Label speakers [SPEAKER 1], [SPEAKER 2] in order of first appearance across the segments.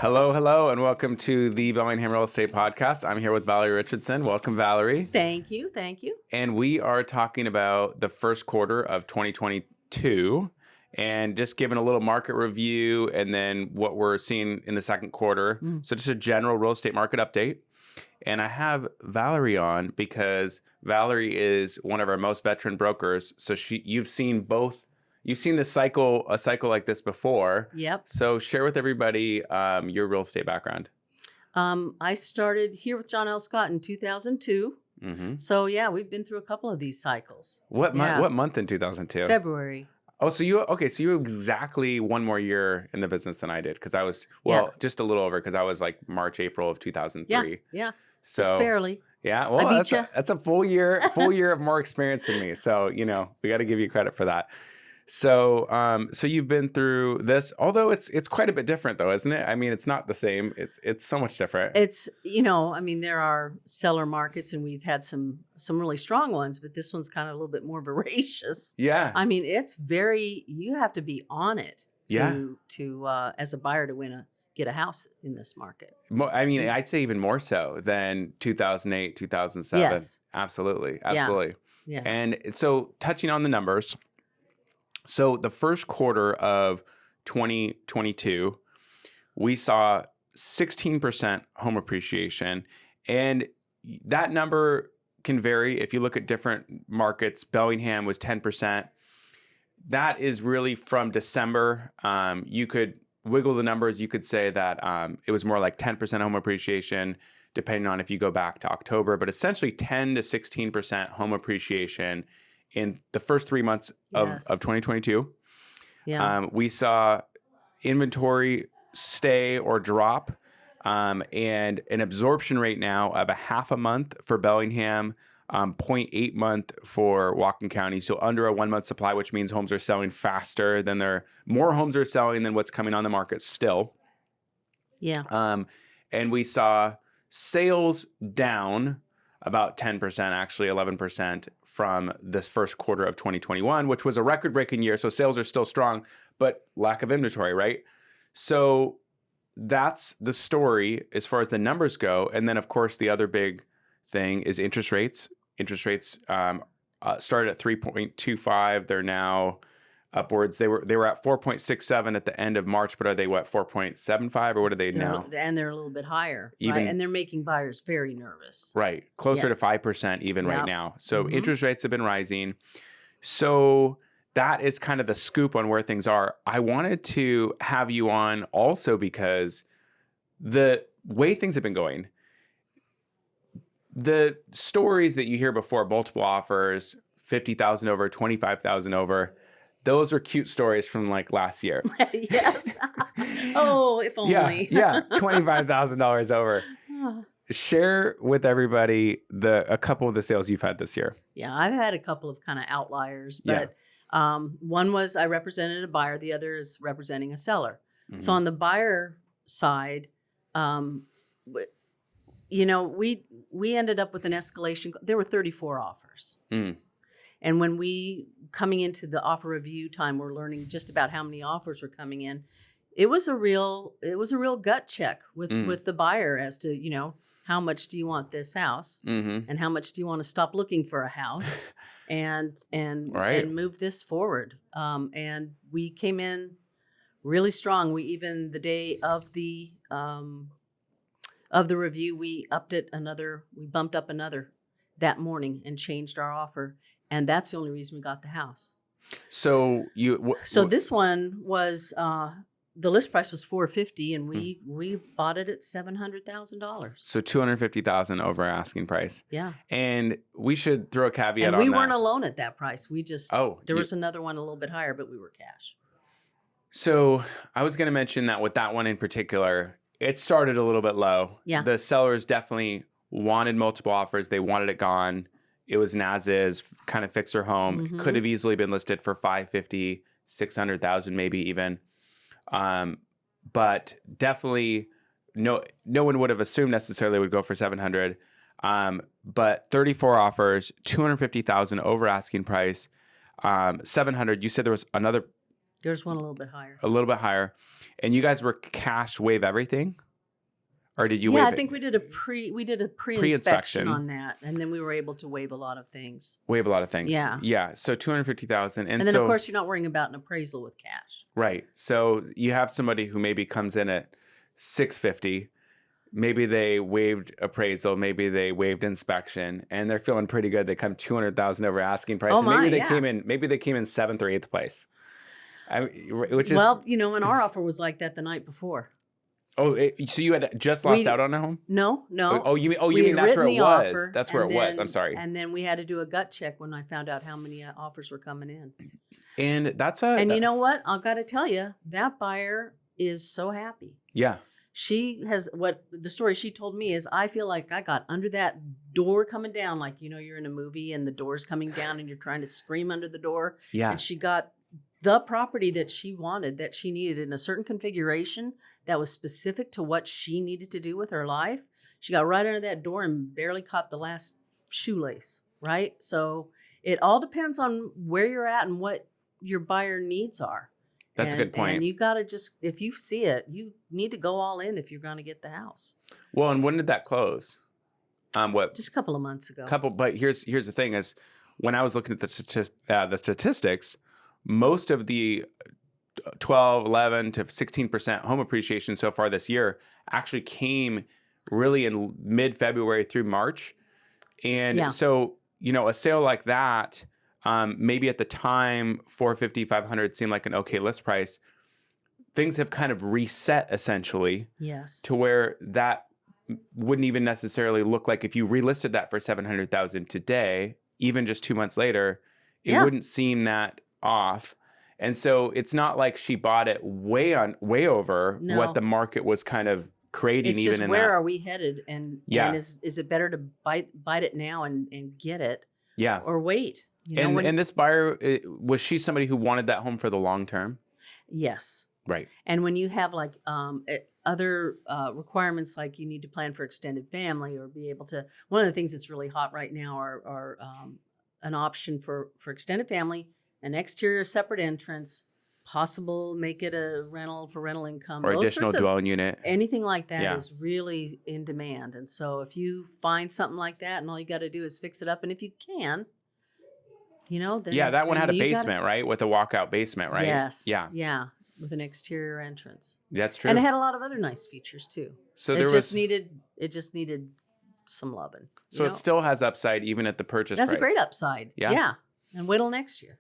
[SPEAKER 1] Hello, and welcome to the Bellingham Real Estate Podcast. I'm here with Valerie Richardson. Welcome, Valerie.
[SPEAKER 2] Thank you.
[SPEAKER 1] And we are talking about the first quarter of 2022 and just giving a little market review and then what we're seeing in the second quarter. So just a general real estate market update. And I have Valerie on because Valerie is one of our most veteran brokers. So you've seen this cycle, a cycle like this before.
[SPEAKER 2] Yep.
[SPEAKER 1] So share with everybody your real estate background.
[SPEAKER 2] I started here with John L. Scott in 2002.
[SPEAKER 1] Mm-hmm.
[SPEAKER 2] So yeah, we've been through a couple of these cycles.
[SPEAKER 1] What month in 2002?
[SPEAKER 2] February.
[SPEAKER 1] Oh, so you exactly one more year in the business than I did because I was just a little over because I was like March, April of 2003.
[SPEAKER 2] Yeah.
[SPEAKER 1] So
[SPEAKER 2] just barely.
[SPEAKER 1] Yeah, well, that's a full year of more experience than me. So we got to give you credit for that. So, so you've been through this, although it's quite a bit different though, isn't it? I mean, it's not the same. It's so much different.
[SPEAKER 2] It's, there are seller markets and we've had some really strong ones, but this one's kind of a little bit more voracious.
[SPEAKER 1] Yeah.
[SPEAKER 2] I mean, you have to be on it to as a buyer to get a house in this market.
[SPEAKER 1] I mean, I'd say even more so than 2008, 2007.
[SPEAKER 2] Yes.
[SPEAKER 1] Absolutely.
[SPEAKER 2] Yeah.
[SPEAKER 1] And so touching on the numbers. So the first quarter of 2022, we saw 16% home appreciation. And that number can vary. If you look at different markets, Bellingham was 10%. That is really from December. You could wiggle the numbers. You could say that it was more like 10% home appreciation, depending on if you go back to October. But essentially 10 to 16% home appreciation in the first 3 months of 2022.
[SPEAKER 2] Yeah.
[SPEAKER 1] We saw inventory stay or drop and an absorption rate now of a half a month for Bellingham, 0.8 month for Whatcom County. So under a 1 month supply, which means homes are selling faster than more homes are selling than what's coming on the market still.
[SPEAKER 2] Yeah.
[SPEAKER 1] And we saw sales down about 10%, actually 11% from this first quarter of 2021, which was a record-breaking year. So sales are still strong, but lack of inventory, right? So that's the story as far as the numbers go. And then, of course, the other big thing is interest rates. Interest rates started at 3.25. They're now upwards. They were at 4.67 at the end of March, but are they 4.75 or what are they now?
[SPEAKER 2] And they're a little bit higher, right? And they're making buyers very nervous.
[SPEAKER 1] Right. Closer to 5% even right now. So interest rates have been rising. So that is kind of the scoop on where things are. I wanted to have you on also because the way things have been going, the stories that you hear before, multiple offers, 50,000 over, 25,000 over, those are cute stories from like last year.
[SPEAKER 2] Yes. Oh, if only.
[SPEAKER 1] Yeah. $25,000 over. Share with everybody a couple of the sales you've had this year.
[SPEAKER 2] Yeah, I've had a couple of kind of outliers, but one was I represented a buyer. The other is representing a seller. Mm-hmm. So on the buyer side, we ended up with an escalation. There were 34 offers. Mm. And when coming into the offer review time, we're learning just about how many offers were coming in. It was a real gut check with the buyer as to, how much do you want this house and how much do you want to stop looking for a house and move this forward. And we came in really strong. We even the day of the review, we bumped up another that morning and changed our offer. And that's the only reason we got the house.
[SPEAKER 1] So
[SPEAKER 2] this one was the list price was $450,000, and we bought it at $700,000.
[SPEAKER 1] So $250,000 over asking price.
[SPEAKER 2] Yeah.
[SPEAKER 1] And we should throw a caveat on that.
[SPEAKER 2] And we weren't alone at that price. We just there was another one a little bit higher, but we were cash.
[SPEAKER 1] So I was going to mention that with that one in particular, it started a little bit low.
[SPEAKER 2] Yeah.
[SPEAKER 1] The sellers definitely wanted multiple offers. They wanted it gone. It was an as-is, kind of fixer home. Mm-hmm. Could have easily been listed for $550,000, $600,000 maybe even. But definitely no one would have assumed necessarily would go for $700,000. But 34 offers, $250,000 over asking price, $700,000. You said there was another
[SPEAKER 2] Yours went a little bit higher.
[SPEAKER 1] A little bit higher. And you guys were cash waive everything? Or did you waive
[SPEAKER 2] I
[SPEAKER 1] it?
[SPEAKER 2] think we did a pre-inspection on that, and then we were able to waive a lot of things.
[SPEAKER 1] Waive a lot of things.
[SPEAKER 2] Yeah.
[SPEAKER 1] Yeah. So $250,000. And
[SPEAKER 2] then,
[SPEAKER 1] so,
[SPEAKER 2] of course, you're not worrying about an appraisal with cash.
[SPEAKER 1] Right. So you have somebody who maybe comes in at $650,000. Maybe they waived appraisal, maybe they waived inspection, and they're feeling pretty good. They come $200,000 over asking price.
[SPEAKER 2] Oh
[SPEAKER 1] and
[SPEAKER 2] my,
[SPEAKER 1] maybe they came in 7th or 8th place. Which is
[SPEAKER 2] and our offer was like that the night before.
[SPEAKER 1] Oh, so you had just lost out on a home?
[SPEAKER 2] No.
[SPEAKER 1] Oh, you mean that's where it was? That's where it was. I'm sorry.
[SPEAKER 2] And then we had to do a gut check when I found out how many offers were coming in.
[SPEAKER 1] And
[SPEAKER 2] you know what? I've got to tell you, that buyer is so happy.
[SPEAKER 1] Yeah.
[SPEAKER 2] She has the story she told me is, I feel like I got under that door coming down, like, you're in a movie and the door's coming down and you're trying to scream under the door.
[SPEAKER 1] Yeah.
[SPEAKER 2] And she got the property that she wanted, that she needed in a certain configuration that was specific to what she needed to do with her life. She got right under that door and barely caught the last shoelace, right? So it all depends on where you're at and what your buyer needs are.
[SPEAKER 1] That's a good point.
[SPEAKER 2] And you got to if you see it, you need to go all in if you're going to get the house.
[SPEAKER 1] Well, and when did that close?
[SPEAKER 2] Just a couple of months ago.
[SPEAKER 1] But here's the thing is, when I was looking at the statistics, most of the 12, 11 to 16% home appreciation so far this year actually came really in mid-February through March. And so, a sale like that, maybe at the time, $450,000, $500,000 seemed like an okay list price. Things have kind of reset essentially.
[SPEAKER 2] Yes.
[SPEAKER 1] To where that wouldn't even necessarily look like, if you relisted that for $700,000 today, even just 2 months later, it wouldn't seem that off. And so it's not like she bought it way over what the market was kind of creating.
[SPEAKER 2] It's
[SPEAKER 1] even
[SPEAKER 2] just
[SPEAKER 1] in
[SPEAKER 2] where
[SPEAKER 1] that.
[SPEAKER 2] Are we headed? And is it better to bite it now and get it?
[SPEAKER 1] Yeah.
[SPEAKER 2] Or wait?
[SPEAKER 1] And this buyer, was she somebody who wanted that home for the long term?
[SPEAKER 2] Yes.
[SPEAKER 1] Right.
[SPEAKER 2] And when you have like other requirements, like you need to plan for extended family or be able to, one of the things that's really hot right now are an option for extended family, an exterior separate entrance, possible make it a rental for rental income.
[SPEAKER 1] Or additional dwelling unit.
[SPEAKER 2] Anything like that is really in demand. And so if you find something like that and all you got to do is fix it up, and if you can, then
[SPEAKER 1] that one had a basement, right? With a walkout basement, right?
[SPEAKER 2] Yes.
[SPEAKER 1] Yeah.
[SPEAKER 2] Yeah. With an exterior entrance.
[SPEAKER 1] That's true.
[SPEAKER 2] And it had a lot of other nice features too.
[SPEAKER 1] So
[SPEAKER 2] it just needed some loving.
[SPEAKER 1] So it still has upside even at the purchase price.
[SPEAKER 2] That's a great upside. Yeah. And wait till next year.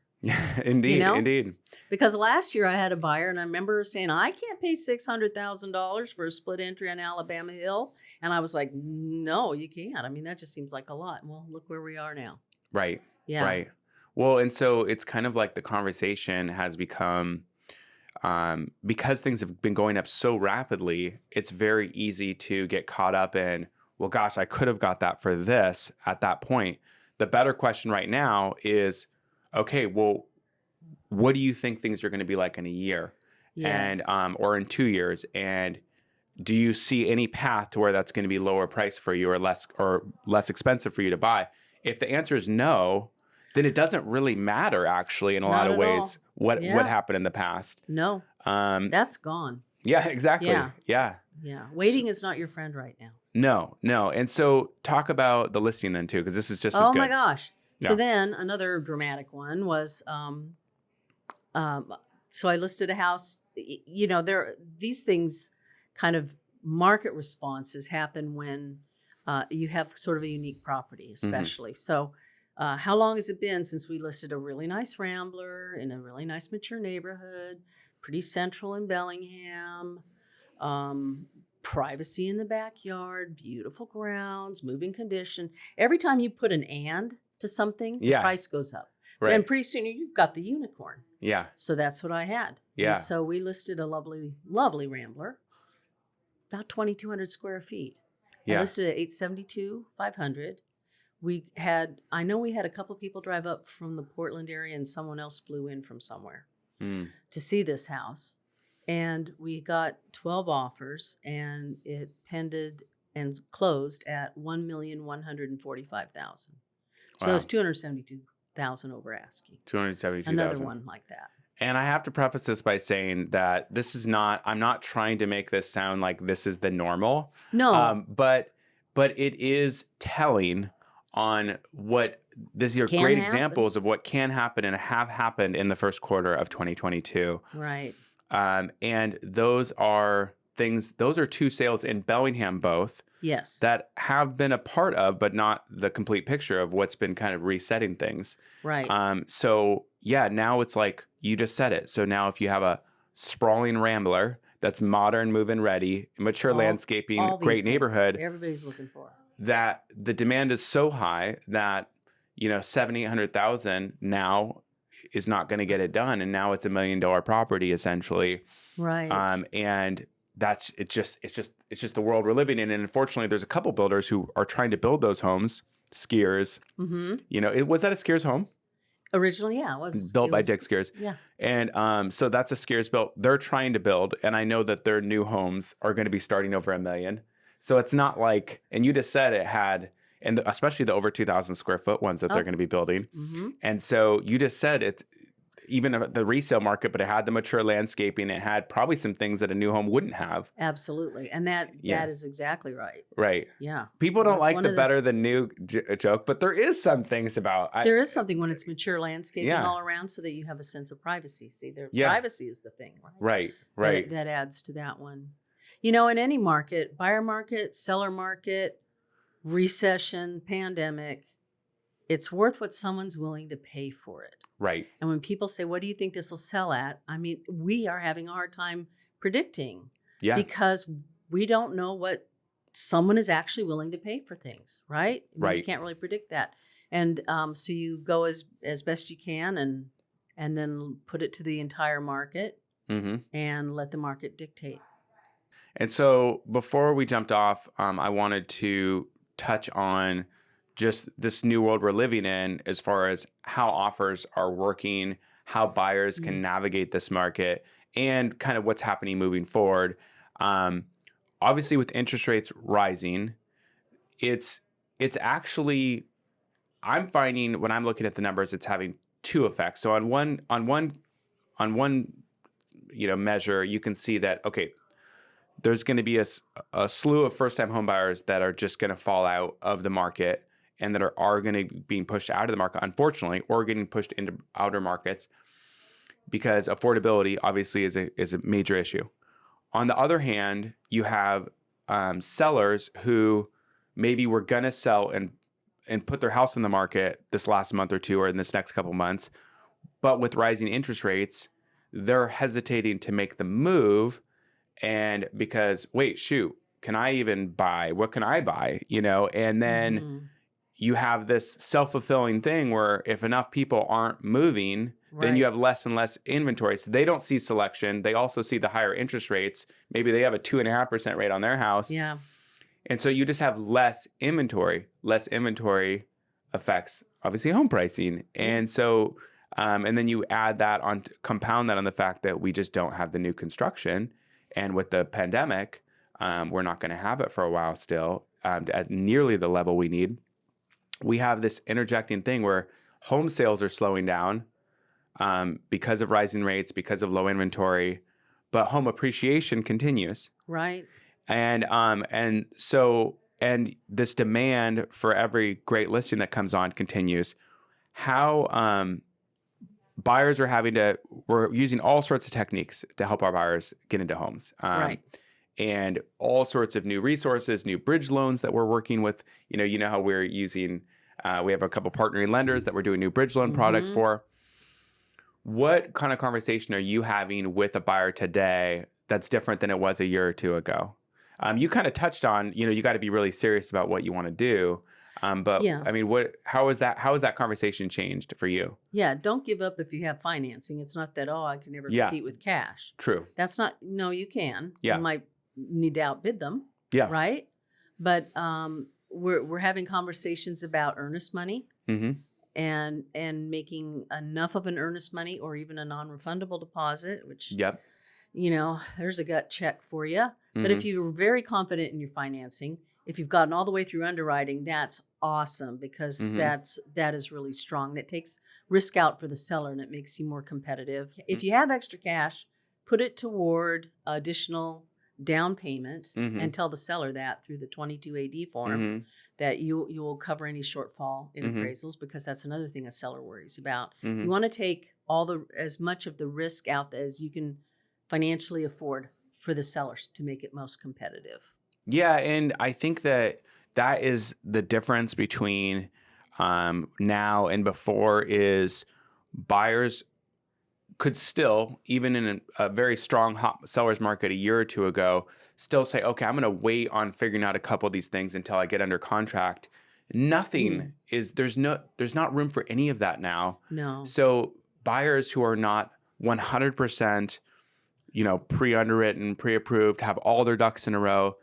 [SPEAKER 1] Indeed. Indeed.
[SPEAKER 2] Because last year I had a buyer and I remember saying, I can't pay $600,000 for a split entry on Alabama Hill. And I was like, no, you can't. I mean, that just seems like a lot. Well, look where we are now.
[SPEAKER 1] Right.
[SPEAKER 2] Yeah.
[SPEAKER 1] Right. Well, and so it's kind of like the conversation has become, because things have been going up so rapidly, it's very easy to get caught up in, well, gosh, I could have got that for this at that point. The better question right now is, okay, well, what do you think things are going to be like in a year?
[SPEAKER 2] Yes.
[SPEAKER 1] And or in 2 years? And do you see any path to where that's going to be lower price for you or less expensive for you to buy? If the answer is no, then it doesn't really matter actually in a lot of ways what happened in the past.
[SPEAKER 2] No. That's gone.
[SPEAKER 1] Yeah, exactly.
[SPEAKER 2] Yeah. Waiting is not your friend right now.
[SPEAKER 1] No. And so talk about the listing then too, because this is just as good.
[SPEAKER 2] Oh my gosh.
[SPEAKER 1] Yeah.
[SPEAKER 2] So then another dramatic one was, so I listed a house, these things kind of market responses happen when you have sort of a unique property, especially. Mm-hmm. So how long has it been since we listed a really nice Rambler in a really nice mature neighborhood, pretty central in Bellingham, privacy in the backyard, beautiful grounds, moving condition. Every time you put an and to something, the price goes up. Right. And pretty soon you've got the unicorn.
[SPEAKER 1] Yeah.
[SPEAKER 2] So that's what I had.
[SPEAKER 1] Yeah.
[SPEAKER 2] And so we listed a lovely, lovely Rambler, about 2,200 square feet. I listed at $872,500. I know we had a couple people drive up from the Portland area and someone else flew in from somewhere to see this house. And we got 12 offers and it pended and closed at $1,145,000. So it was $272,000 over asking.
[SPEAKER 1] $272,000.
[SPEAKER 2] Another one like that.
[SPEAKER 1] And I have to preface this by saying that I'm not trying to make this sound like this is the normal.
[SPEAKER 2] No.
[SPEAKER 1] But it is telling on these are
[SPEAKER 2] Can
[SPEAKER 1] great
[SPEAKER 2] happen.
[SPEAKER 1] examples of what can happen and have happened in the first quarter of 2022.
[SPEAKER 2] Right.
[SPEAKER 1] And those are two sales in Bellingham both.
[SPEAKER 2] Yes.
[SPEAKER 1] That have been a part of, but not the complete picture of what's been kind of resetting things.
[SPEAKER 2] Right.
[SPEAKER 1] So yeah, now it's like you just said it. So now if you have a sprawling rambler that's modern, move-in ready, mature landscaping, great neighborhood,
[SPEAKER 2] everybody's looking for,
[SPEAKER 1] that the demand is so high that, you know, 700,000-800,000 now is not going to get it done. And now it's $1 million property essentially.
[SPEAKER 2] Right.
[SPEAKER 1] And it's just the world we're living in. And unfortunately, there's a couple builders who are trying to build those homes, skiers.
[SPEAKER 2] Mm-hmm.
[SPEAKER 1] You know, was that a skier's home?
[SPEAKER 2] Originally, yeah, it was
[SPEAKER 1] built by Dick Skiers.
[SPEAKER 2] Yeah.
[SPEAKER 1] And so that's a Skiers built. They're trying to build, and I know that their new homes are going to be starting over $1 million. So it's not like, and you just said it had, and especially the over 2,000 square foot ones that they're going to be building.
[SPEAKER 2] Mm-hmm.
[SPEAKER 1] And so you just said it's even the resale market, but it had the mature landscaping. It had probably some things that a new home wouldn't have.
[SPEAKER 2] Absolutely. And that is exactly right.
[SPEAKER 1] Right.
[SPEAKER 2] Yeah.
[SPEAKER 1] People don't like the better than new joke, but there is some things about.
[SPEAKER 2] There is something when it's mature landscaping all around so that you have a sense of privacy. See, privacy is the thing, right?
[SPEAKER 1] Right.
[SPEAKER 2] That adds to that one. You know, in any market, buyer market, seller market, recession, pandemic, it's worth what someone's willing to pay for it.
[SPEAKER 1] Right.
[SPEAKER 2] And when people say, what do you think this will sell at? I mean, we are having a hard time predicting. Yeah. Because we don't know what someone is actually willing to pay for things, right? I mean,
[SPEAKER 1] right.
[SPEAKER 2] You can't really predict that. And so you go as best you can and then put it to the entire market and let the market dictate.
[SPEAKER 1] And so before we jumped off, I wanted to touch on just this new world we're living in as far as how offers are working, how buyers can navigate this market, and kind of what's happening moving forward. Obviously, with interest rates rising, it's actually, I'm finding when I'm looking at the numbers, it's having two effects. So on one measure, you can see that, okay, there's going to be a slew of first-time home buyers that are just going to fall out of the market and that are going to be being pushed out of the market, unfortunately, or getting pushed into outer markets because affordability obviously is a major issue. On the other hand, you have sellers who maybe were going to sell and put their house in the market this last month or two or in this next couple months, but with rising interest rates, they're hesitating to make the move. And because, wait, shoot, can I even buy? What can I buy? You know, and then you have this self-fulfilling thing where if enough people aren't moving, then you have less and less inventory. So they don't see selection. They also see the higher interest rates. Maybe they have a 2.5% rate on their house. Yeah. And so you just have less inventory. Less inventory affects, obviously, home pricing. And so, and then you add that on, compound that on the fact that we just don't have the new construction. And with the pandemic, we're not going to have it for a while still at nearly the level we need. We have this interjecting thing where home sales are slowing down because of rising rates, because of low inventory, but home appreciation continues. Right. And so this demand for every great listing that comes on continues. How buyers are we're using all sorts of techniques to help our buyers get into homes. Right. And all sorts of new resources, new bridge loans that we're working with. You know how we're using, we have a couple partnering lenders that we're doing new bridge loan products for. What kind of conversation are you having with a buyer today that's different than it was a year or two ago? You kind of touched on, you got to be really serious about what you want to do. But yeah. I mean, how has that conversation changed for you?
[SPEAKER 2] Yeah. Don't give up if you have financing. It's not that, I can never compete with cash.
[SPEAKER 1] True.
[SPEAKER 2] That's not, no, you can. Yeah. You might need to outbid them. Yeah. Right. But, we're having conversations about earnest money and making enough of an earnest money or even a non-refundable deposit, which, there's a gut check for you. But if you're very confident in your financing, if you've gotten all the way through underwriting, that's awesome because that is really strong. That takes risk out for the seller and it makes you more competitive. If you have extra cash, put it toward additional down payment and tell the seller that through the 22AD form that you will cover any shortfall in appraisals, because that's another thing a seller worries about. You want to take as much of the risk out as you can financially afford for the sellers to make it most competitive.
[SPEAKER 1] Yeah, and I think that is the difference between now and before is buyers could still, even in a very strong hot seller's market a year or two ago, still say, okay, I'm going to wait on figuring out a couple of these things until I get under contract. Nothing is, there's not room for any of that now.
[SPEAKER 2] No.
[SPEAKER 1] So buyers who are not 100%, pre-underwritten, pre-approved, have all their ducks in a row,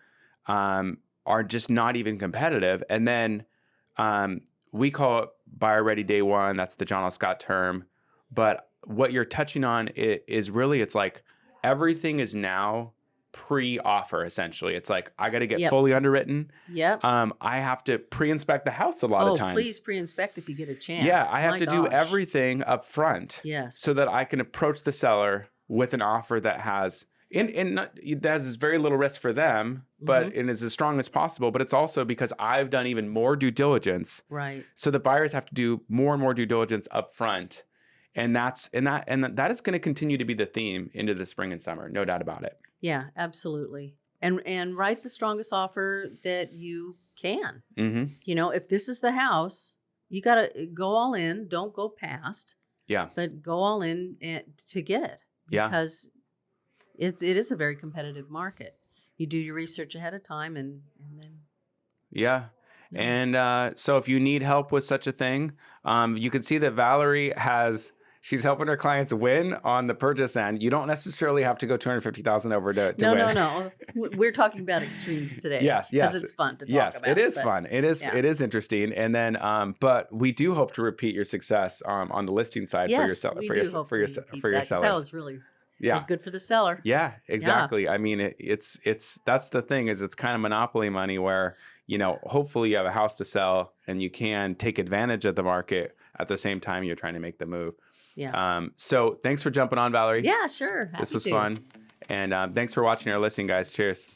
[SPEAKER 1] are just not even competitive. And then we call it buyer ready day one. That's the John L. Scott term. But what you're touching on is really, it's like everything is now pre-offer, essentially. It's like, I got to get fully underwritten.
[SPEAKER 2] Yep.
[SPEAKER 1] I have to pre-inspect the house a lot of times.
[SPEAKER 2] Please pre-inspect if you get a chance.
[SPEAKER 1] Yeah, I have to do everything up front.
[SPEAKER 2] Yes.
[SPEAKER 1] So that I can approach the seller with an offer that has... that has very little risk for them, but it is as strong as possible. But it's also because I've done even more due diligence.
[SPEAKER 2] Right.
[SPEAKER 1] So the buyers have to do more and more due diligence up front. And that is going to continue to be the theme into the spring and summer, no doubt about it.
[SPEAKER 2] Yeah, absolutely. And write the strongest offer that you can. If this is the house, you got to go all in. Don't go past.
[SPEAKER 1] Yeah. But
[SPEAKER 2] go all in to get it. Because it is a very competitive market. You do your research ahead of time and then.
[SPEAKER 1] Yeah. And so if you need help with such a thing, you can see that Valerie she's helping her clients win on the purchase end. You don't necessarily have to go $250,000 over to win. No.
[SPEAKER 2] We're talking about extremes today.
[SPEAKER 1] Yes.
[SPEAKER 2] Because it's fun to talk about.
[SPEAKER 1] Yes, it is fun. It is interesting. And then, but we do hope to repeat your success on the listing side for your seller, for your sellers.
[SPEAKER 2] That was really. Yeah. It was good for the seller.
[SPEAKER 1] Yeah, exactly. Yeah. I mean, it's that's the thing, is it's kind of monopoly money where, hopefully you have a house to sell and you can take advantage of the market at the same time you're trying to make the move.
[SPEAKER 2] Yeah.
[SPEAKER 1] So thanks for jumping on, Valerie.
[SPEAKER 2] Yeah, sure.
[SPEAKER 1] This was fun. And thanks for watching or listening, guys. Cheers.